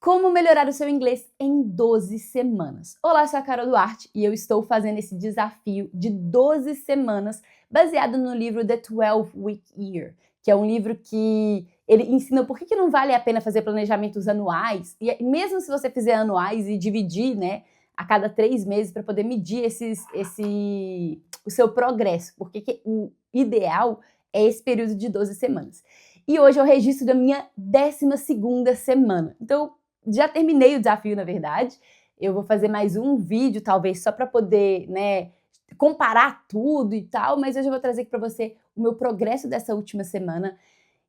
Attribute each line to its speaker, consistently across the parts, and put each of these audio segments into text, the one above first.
Speaker 1: Como melhorar o seu inglês em 12 semanas? Olá, eu sou a Carol Duarte e eu estou fazendo esse desafio de 12 semanas baseado no livro The 12-Week Year, que é um livro que ele ensina por que não vale a pena fazer planejamentos anuais, e mesmo se você fizer anuais e dividir, né, a cada 3 meses para poder medir o seu progresso, porque o ideal é esse período de 12 semanas. E hoje é o registro da minha 12ª semana. Então, já terminei o desafio, na verdade. Eu vou fazer mais um vídeo, talvez, só para poder, né, comparar tudo e tal, mas hoje eu vou trazer aqui para você o meu progresso dessa última semana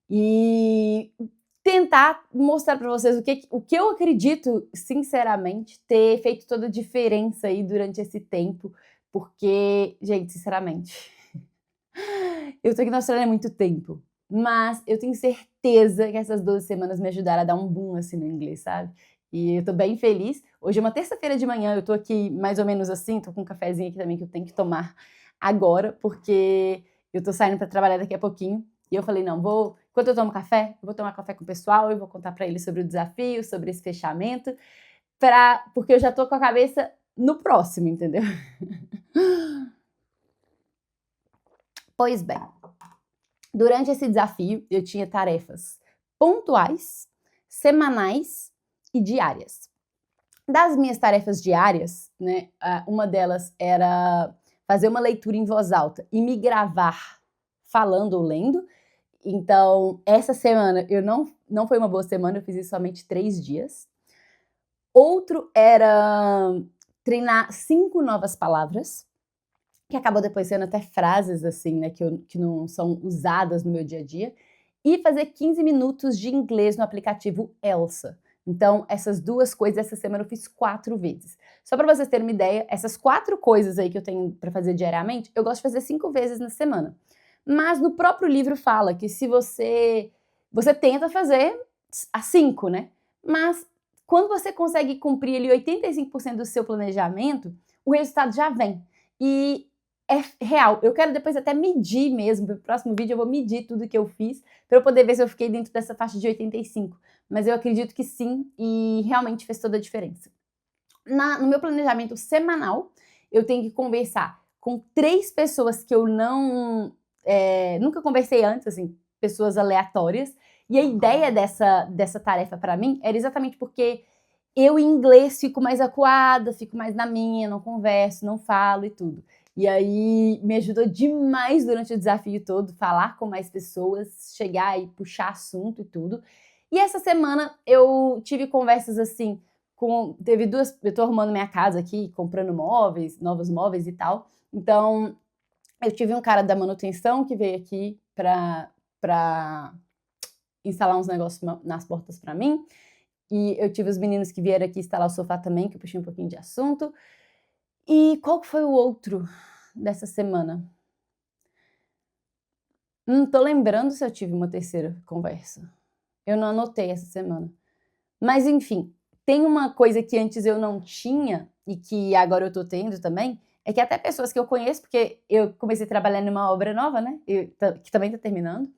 Speaker 1: e tentar mostrar para vocês o que eu acredito, sinceramente, ter feito toda a diferença aí durante esse tempo, porque, gente, sinceramente, eu tô aqui na Austrália há muito tempo, mas eu tenho certeza que essas 12 semanas me ajudaram a dar um boom, assim, no inglês, sabe? E eu tô bem feliz. Hoje é uma terça-feira de manhã, eu tô aqui mais ou menos assim, tô com um cafezinho aqui também que eu tenho que tomar agora, porque eu tô saindo pra trabalhar daqui a pouquinho. E eu falei, não, enquanto eu tomo café, eu vou tomar café com o pessoal, eu vou contar pra eles sobre o desafio, sobre esse fechamento, porque eu já tô com a cabeça no próximo, entendeu? Pois bem, durante esse desafio, eu tinha tarefas pontuais, semanais e diárias. Das minhas tarefas diárias, né, uma delas era fazer uma leitura em voz alta e me gravar falando ou lendo. Então, essa semana não foi uma boa semana, eu fiz isso somente 3 dias. Outro era treinar 5 novas palavras, que acabou depois sendo até frases assim, né, que não são usadas no meu dia a dia, e fazer 15 minutos de inglês no aplicativo Elsa. Então, essas duas coisas, essa semana eu fiz 4 vezes. Só para vocês terem uma ideia, essas 4 coisas aí que eu tenho para fazer diariamente, eu gosto de fazer 5 vezes na semana. Mas no próprio livro fala que se você tenta fazer as 5, né? Mas quando você consegue cumprir ali 85% do seu planejamento, o resultado já vem. E é real. Eu quero depois até medir mesmo. No próximo vídeo eu vou medir tudo que eu fiz para eu poder ver se eu fiquei dentro dessa faixa de 85. Mas eu acredito que sim, e realmente fez toda a diferença. No meu planejamento semanal, eu tenho que conversar com 3 pessoas que eu nunca conversei antes, assim, pessoas aleatórias. E a ideia dessa tarefa para mim era exatamente porque eu, em inglês, fico mais acuada, fico mais na minha, não converso, não falo e tudo. E aí me ajudou demais durante o desafio todo, falar com mais pessoas, chegar e puxar assunto e tudo. E essa semana eu tive conversas assim, teve 2, eu tô arrumando minha casa aqui, comprando móveis, novos móveis e tal. Então, eu tive um cara da manutenção que veio aqui pra instalar uns negócios nas portas pra mim. E eu tive os meninos que vieram aqui instalar o sofá também, que eu puxei um pouquinho de assunto. E qual que foi o outro dessa semana? Não tô lembrando se eu tive uma terceira conversa. Eu não anotei essa semana. Mas enfim, tem uma coisa que antes eu não tinha e que agora eu tô tendo também, é que até pessoas que eu conheço, porque eu comecei a trabalhar numa obra nova, né, que também tá terminando,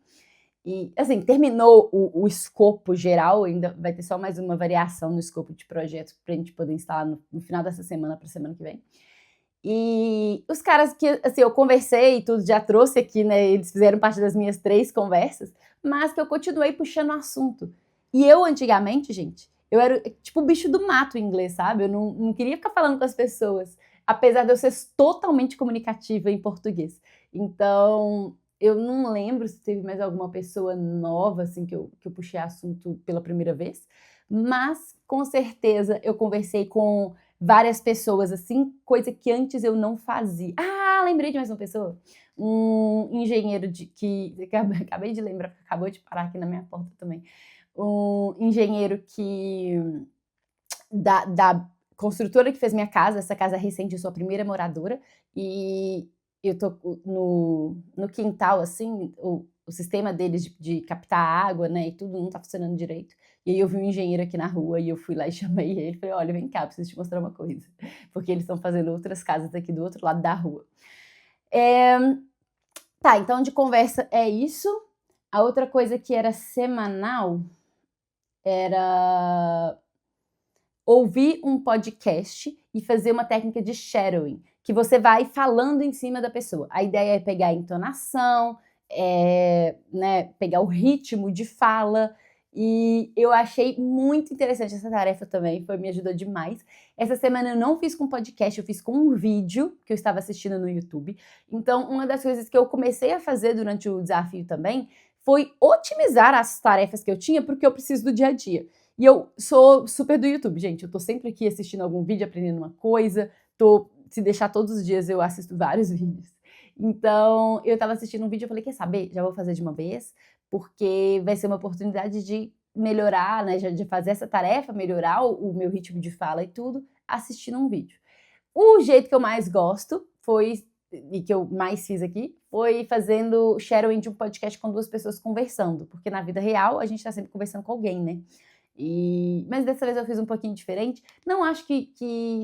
Speaker 1: e assim, terminou o escopo geral, ainda vai ter só mais uma variação no escopo de projeto pra gente poder instalar no final dessa semana pra semana que vem. E os caras que, assim, eu conversei e tudo, já trouxe aqui, né, eles fizeram parte das minhas 3 conversas, mas que eu continuei puxando o assunto. E eu, antigamente, gente, eu era tipo o bicho do mato em inglês, sabe? Eu não queria ficar falando com as pessoas, apesar de eu ser totalmente comunicativa em português. Então, eu não lembro se teve mais alguma pessoa nova, assim, que eu puxei assunto pela primeira vez, mas, com certeza, eu conversei com várias pessoas, assim, coisa que antes eu não fazia. Ah, lembrei de mais uma pessoa. Um engenheiro que acabei de lembrar, acabou de parar aqui na minha porta também. Um engenheiro da construtora que fez minha casa, essa casa recente, eu sou a primeira moradora, e eu tô no quintal, assim, o sistema deles de captar água, né, e tudo não tá funcionando direito. E aí eu vi um engenheiro aqui na rua e eu fui lá e chamei ele, falei, olha, vem cá, preciso te mostrar uma coisa. Porque eles estão fazendo outras casas aqui do outro lado da rua. Tá, então de conversa é isso. A outra coisa que era semanal era ouvir um podcast e fazer uma técnica de shadowing, que você vai falando em cima da pessoa. A ideia é pegar a entonação, né, pegar o ritmo de fala, e eu achei muito interessante essa tarefa também, me ajudou demais. Essa semana eu não fiz com podcast, eu fiz com um vídeo que eu estava assistindo no YouTube. Então, uma das coisas que eu comecei a fazer durante o desafio também foi otimizar as tarefas que eu tinha, porque eu preciso do dia a dia. E eu sou super do YouTube, gente. Eu tô sempre aqui assistindo algum vídeo, aprendendo uma coisa. Se deixar todos os dias, eu assisto vários vídeos. Então, eu tava assistindo um vídeo e falei, quer saber? Já vou fazer de uma vez, porque vai ser uma oportunidade de melhorar, né? De fazer essa tarefa, melhorar o meu ritmo de fala e tudo, assistindo um vídeo. O jeito que eu mais gosto e que eu mais fiz aqui, foi fazendo shadowing de um podcast com 2 pessoas conversando, porque na vida real a gente tá sempre conversando com alguém, né? Mas dessa vez eu fiz um pouquinho diferente. Não acho que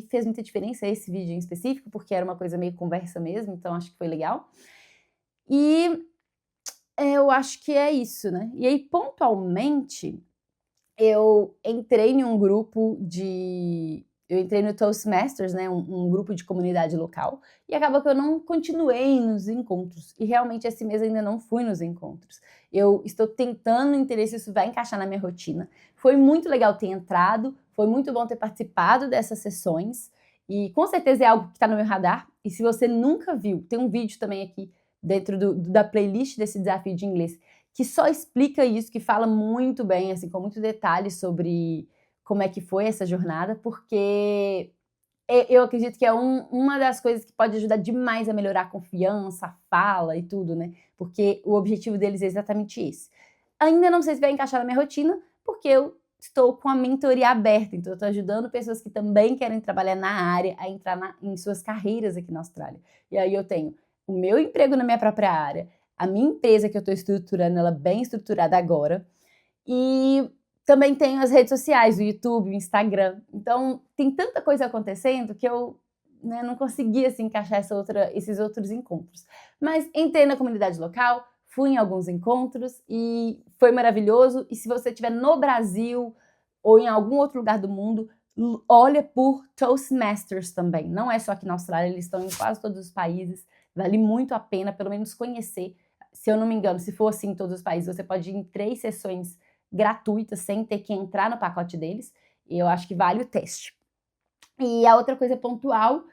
Speaker 1: fez muita diferença esse vídeo em específico, porque era uma coisa meio conversa mesmo, então acho que foi legal. E eu acho que é isso, né? E aí, pontualmente, eu entrei em um grupo eu entrei no Toastmasters, né, um grupo de comunidade local, e acaba que eu não continuei nos encontros, e realmente esse mês ainda não fui nos encontros. Eu estou tentando entender se isso vai encaixar na minha rotina. Foi muito legal ter entrado, foi muito bom ter participado dessas sessões, e com certeza é algo que está no meu radar, e se você nunca viu, tem um vídeo também aqui dentro da playlist desse desafio de inglês, que só explica isso, que fala muito bem, assim, com muito detalhe sobre como é que foi essa jornada, porque eu acredito que é uma das coisas que pode ajudar demais a melhorar a confiança, a fala e tudo, né? Porque o objetivo deles é exatamente esse. Ainda não sei se vai encaixar na minha rotina, porque eu estou com a mentoria aberta, então eu estou ajudando pessoas que também querem trabalhar na área a entrar em suas carreiras aqui na Austrália. E aí eu tenho o meu emprego na minha própria área, a minha empresa que eu estou estruturando, ela bem estruturada agora, e também tenho as redes sociais, o YouTube, o Instagram. Então, tem tanta coisa acontecendo que eu, né, não consegui assim, encaixar esses outros encontros. Mas entrei na comunidade local, fui em alguns encontros e foi maravilhoso. E se você estiver no Brasil ou em algum outro lugar do mundo, olha por Toastmasters também. Não é só aqui na Austrália, eles estão em quase todos os países. Vale muito a pena, pelo menos, conhecer. Se eu não me engano, se for assim em todos os países, você pode ir em 3 sessões gratuitas, sem ter que entrar no pacote deles. E eu acho que vale o teste. E a outra coisa pontual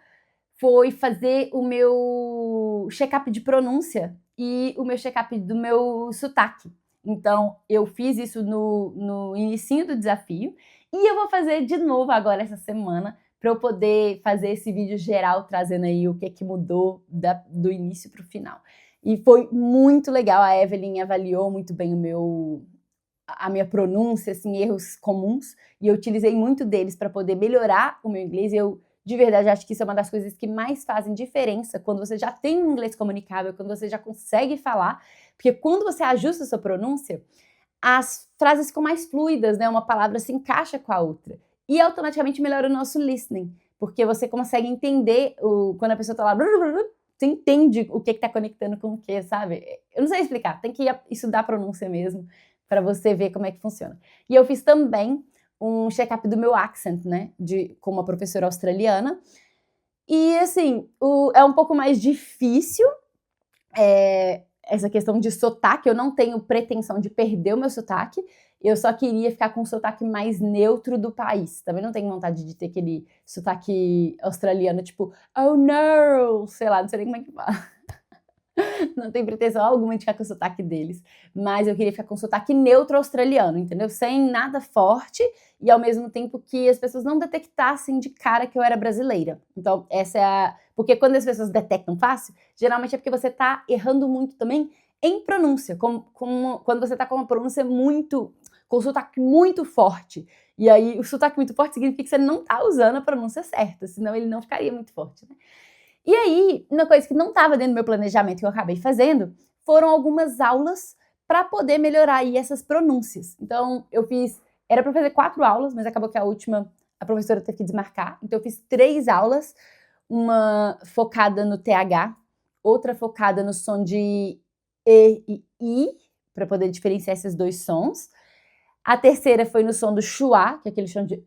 Speaker 1: foi fazer o meu check-up de pronúncia e o meu check-up do meu sotaque. Então, eu fiz isso no inicinho do desafio e eu vou fazer de novo agora essa semana para eu poder fazer esse vídeo geral, trazendo aí o que mudou do início para o final. E foi muito legal, a Evelyn avaliou muito bem a minha pronúncia, assim, erros comuns, e eu utilizei muito deles para poder melhorar o meu inglês. E eu, de verdade, acho que isso é uma das coisas que mais fazem diferença quando você já tem um inglês comunicável, quando você já consegue falar, porque quando você ajusta a sua pronúncia, as frases ficam mais fluidas, né? Uma palavra se encaixa com a outra. E automaticamente melhora o nosso listening, porque você consegue entender quando a pessoa tá lá, você entende o que tá conectando com o que, sabe? Eu não sei explicar, tem que estudar a pronúncia mesmo, para você ver como é que funciona. E eu fiz também um check-up do meu accent, né, com uma professora australiana. E, assim, é um pouco mais difícil essa questão de sotaque. Eu não tenho pretensão de perder o meu sotaque, eu só queria ficar com o sotaque mais neutro do país. Também não tenho vontade de ter aquele sotaque australiano, tipo, oh no, sei lá, não sei nem como é que fala. Não tem pretensão alguma de ficar com o sotaque deles, mas eu queria ficar com o sotaque neutro australiano, entendeu? Sem nada forte e ao mesmo tempo que as pessoas não detectassem de cara que eu era brasileira. Então, essa é porque quando as pessoas detectam fácil, geralmente é porque você tá errando muito também em pronúncia, quando você tá com uma pronúncia com o sotaque muito forte. E aí, o sotaque muito forte significa que você não tá usando a pronúncia certa, senão ele não ficaria muito forte, né? E aí, uma coisa que não estava dentro do meu planejamento que eu acabei fazendo, foram algumas aulas para poder melhorar aí essas pronúncias. Então, era para fazer 4 aulas, mas acabou que a última, a professora teve que desmarcar. Então, eu fiz 3 aulas, uma focada no TH, outra focada no som de E e I, para poder diferenciar esses 2 sons. A terceira foi no som do schwa, que é aquele som de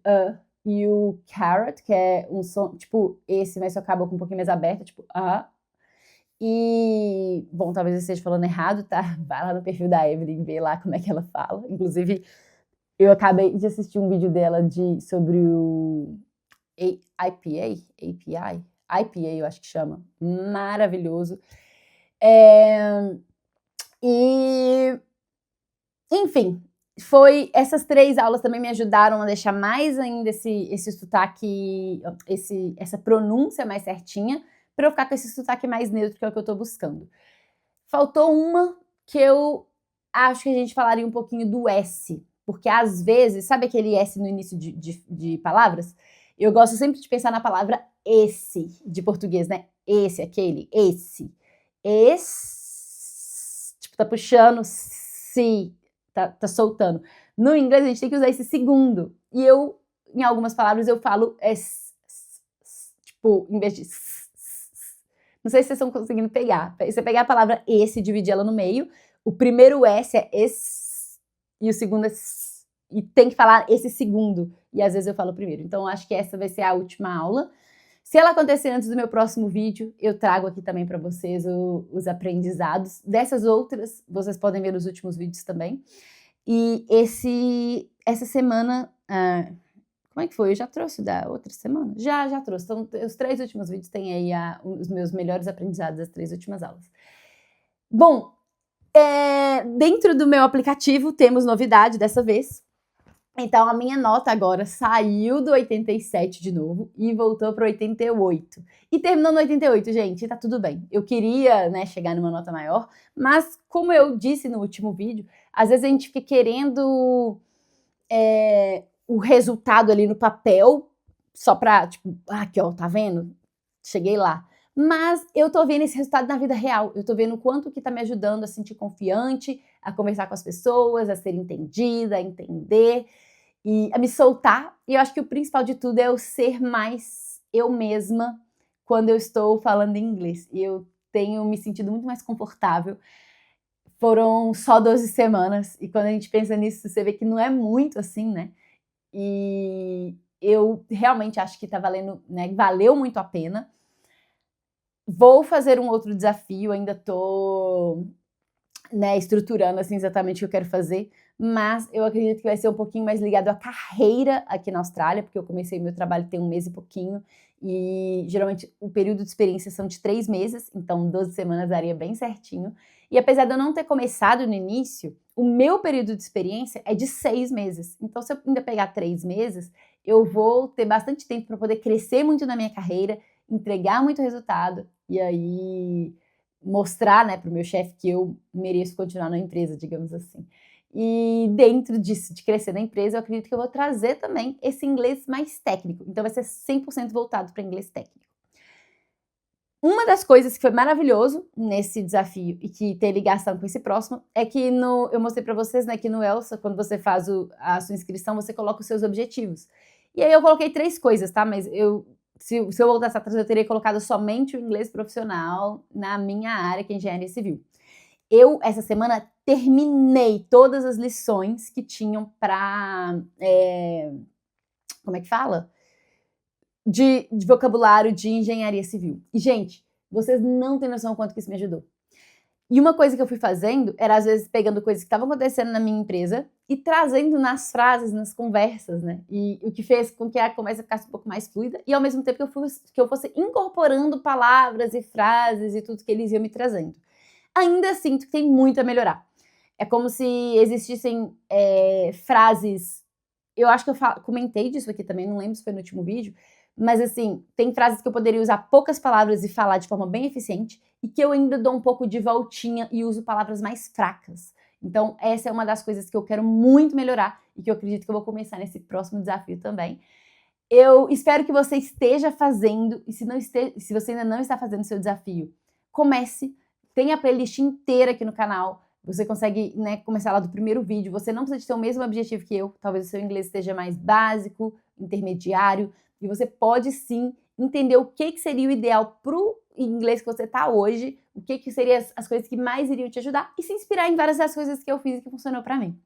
Speaker 1: e o carrot, que é um som, tipo, esse, mas só acaba com um pouquinho mais aberto, tipo, E, bom, talvez eu esteja falando errado, tá? Vai lá no perfil da Evelyn, vê lá como é que ela fala. Inclusive, eu acabei de assistir um vídeo dela sobre o IPA, eu acho que chama. Maravilhoso. E, enfim, essas 3 aulas também me ajudaram a deixar mais ainda esse sotaque, essa pronúncia mais certinha, para eu ficar com esse sotaque mais neutro, que é o que eu tô buscando. Faltou uma que eu acho que a gente falaria um pouquinho do S, porque às vezes, sabe aquele S no início de palavras? Eu gosto sempre de pensar na palavra esse, de português, né? Esse, aquele, esse. Esse, tipo, tá puxando, se, tá soltando. No inglês, a gente tem que usar esse segundo. E eu, em algumas palavras, eu falo tipo, em vez de não sei se vocês estão conseguindo pegar. Você pegar a palavra esse e dividir ela no meio, o primeiro S é esse e o segundo é s, e tem que falar esse segundo. E às vezes eu falo primeiro. Então, acho que essa vai ser a última aula. Se ela acontecer antes do meu próximo vídeo, eu trago aqui também para vocês os aprendizados. Dessas outras, vocês podem ver nos últimos vídeos também. E essa semana... como é que foi? Eu já trouxe da outra semana? Já trouxe. Então, os 3 últimos vídeos têm aí os meus melhores aprendizados das 3 últimas aulas. Bom, dentro do meu aplicativo temos novidade dessa vez. Então, a minha nota agora saiu do 87 de novo e voltou para 88. E terminou no 88, gente, tá tudo bem. Eu queria, né, chegar numa nota maior, mas como eu disse no último vídeo, às vezes a gente fica querendo o resultado ali no papel, só pra, tipo, aqui ó, tá vendo? Cheguei lá. Mas eu tô vendo esse resultado na vida real. Eu tô vendo o quanto que tá me ajudando a sentir confiante, a conversar com as pessoas, a ser entendida, a entender e a me soltar. E eu acho que o principal de tudo é eu ser mais eu mesma quando eu estou falando em inglês. E eu tenho me sentido muito mais confortável. Foram só 12 semanas. E quando a gente pensa nisso, você vê que não é muito assim, né? E eu realmente acho que tá valendo, né? Valeu muito a pena. Vou fazer um outro desafio, ainda tô, né, estruturando assim exatamente o que eu quero fazer, mas eu acredito que vai ser um pouquinho mais ligado à carreira aqui na Austrália, porque eu comecei meu trabalho tem 1 mês e pouquinho, e geralmente o período de experiência são de 3 meses, então 12 semanas daria bem certinho. E apesar de eu não ter começado no início, o meu período de experiência é de 6 meses. Então, se eu ainda pegar 3 meses, eu vou ter bastante tempo para poder crescer muito na minha carreira, entregar muito resultado e aí mostrar, né, para o meu chefe que eu mereço continuar na empresa, digamos assim. E dentro disso, de crescer na empresa, eu acredito que eu vou trazer também esse inglês mais técnico. Então vai ser 100% voltado para inglês técnico. Uma das coisas que foi maravilhoso nesse desafio e que tem ligação com esse próximo é que eu mostrei para vocês, né, que no Elsa, quando você faz a sua inscrição, você coloca os seus objetivos. E aí eu coloquei 3 coisas, tá? Mas se eu voltasse atrás, eu teria colocado somente o inglês profissional na minha área, que é engenharia civil. Eu, essa semana, terminei todas as lições que tinham para... como é que fala? De vocabulário de engenharia civil. E, gente, vocês não têm noção do quanto que isso me ajudou. E uma coisa que eu fui fazendo era, às vezes, pegando coisas que estavam acontecendo na minha empresa e trazendo nas frases, nas conversas, né? E o que fez com que a conversa ficasse um pouco mais fluida e, ao mesmo tempo, que eu fosse incorporando palavras e frases e tudo que eles iam me trazendo. Ainda sinto que tem muito a melhorar. É como se existissem frases... Eu acho que eu comentei disso aqui também, não lembro se foi no último vídeo, mas assim, tem frases que eu poderia usar poucas palavras e falar de forma bem eficiente e que eu ainda dou um pouco de voltinha e uso palavras mais fracas. Então, essa é uma das coisas que eu quero muito melhorar e que eu acredito que eu vou começar nesse próximo desafio também. Eu espero que você esteja fazendo, e se você ainda não está fazendo seu desafio, comece. Tem a playlist inteira aqui no canal. Você consegue, né, começar lá do primeiro vídeo. Você não precisa ter o mesmo objetivo que eu. Talvez o seu inglês esteja mais básico, intermediário. E você pode sim entender o que seria o ideal para o inglês que você está hoje, o que seriam as coisas que mais iriam te ajudar e se inspirar em várias das coisas que eu fiz e que funcionou para mim.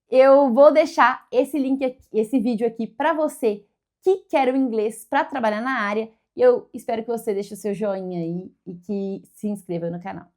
Speaker 1: Eu vou deixar esse link aqui, esse vídeo aqui para você que quer o inglês para trabalhar na área. Eu espero que você deixe o seu joinha aí e que se inscreva no canal.